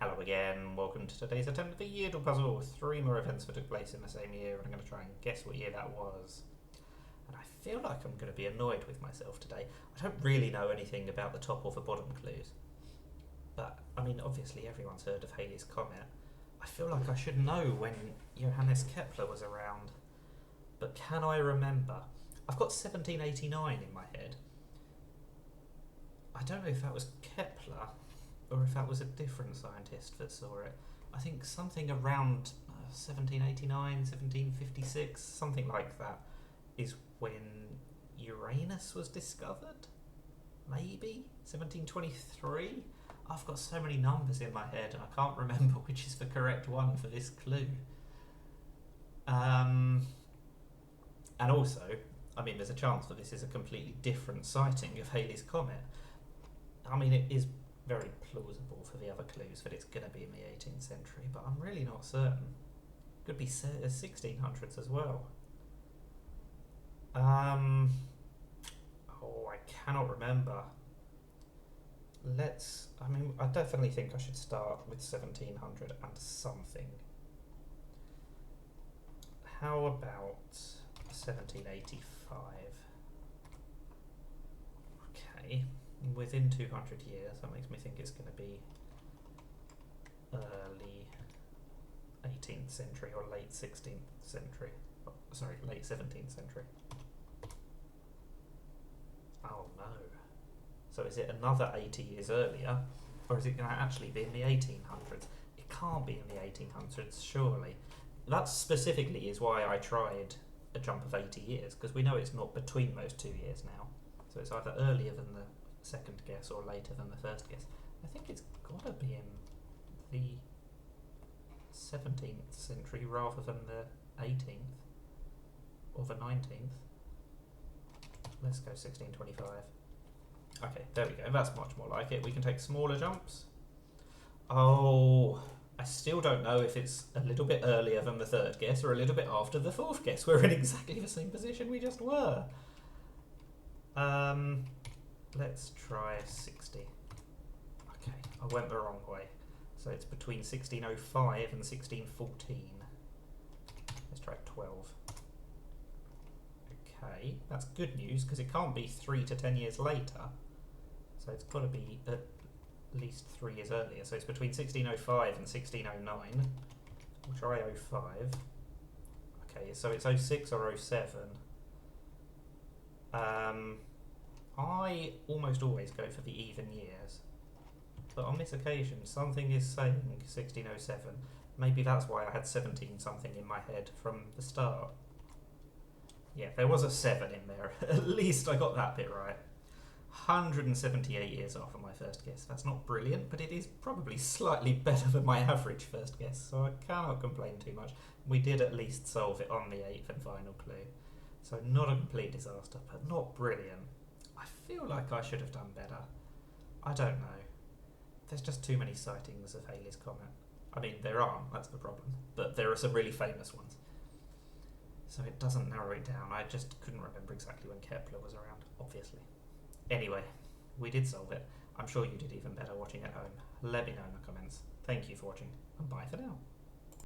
Hello again, welcome to today's attempt at the Yeardle puzzle. 3 more events that took place in the same year, and I'm going to try and guess what year that was. And I feel like I'm going to be annoyed with myself today. I don't really know anything about the top or the bottom clues. But, I mean, obviously everyone's heard of Halley's Comet. I feel like I should know when Johannes Kepler was around. But can I remember? I've got 1789 in my head. I don't know if that was Kepler or if that was a different scientist that saw it. I think something around 1789, 1756, something like that, is when Uranus was discovered? Maybe? 1723? I've got so many numbers in my head and I can't remember which is the correct one for this clue. And also, I mean, there's a chance that this is a completely different sighting of Halley's Comet. I mean, it is very plausible for the other clues that it's going to be in the 18th century, but I'm really not certain. Could be 1600s as well. Oh, I cannot remember. I definitely think I should start with 1700 and something. How about 1785? Okay. Within 200 years, that makes me think it's going to be early 18th century or late 16th century. Oh, sorry, late 17th century. Oh no. So is it another 80 years earlier, or is it going to actually be in the 1800s? It can't be in the 1800s, surely. That specifically is why I tried a jump of 80 years, because we know it's not between those 2 years now. So it's either earlier than the second guess or later than the first guess. I think it's got to be in the 17th century rather than the 18th or the 19th. Let's go 1625. Okay, there we go. That's much more like it. We can take smaller jumps. Oh, I still don't know if it's a little bit earlier than the third guess or a little bit after the fourth guess. We're in exactly the same position we just were. Let's try 60. Okay, I went the wrong way. So it's between 1605 and 1614. Let's try 12. Okay, that's good news because it can't be 3 to 10 years later. So it's got to be at least 3 years earlier. So it's between 1605 and 1609. We'll try 05. Okay, so it's 06 or 07. I almost always go for the even years, but on this occasion something is saying 1607. Maybe that's why I had 17 something in my head from the start. Yeah, there was a 7 in there. At least I got that bit right. 178 years off on my first guess. That's not brilliant, but it is probably slightly better than my average first guess, so I cannot complain too much. We did at least solve it on the 8th and final clue. So not a complete disaster, but not brilliant. I feel like I should have done better. I don't know. There's just too many sightings of Halley's Comet. I mean, there aren't, that's the problem. But there are some really famous ones. So it doesn't narrow it down. I just couldn't remember exactly when Kepler was around, obviously. Anyway, we did solve it. I'm sure you did even better watching at home. Let me know in the comments. Thank you for watching, and bye for now.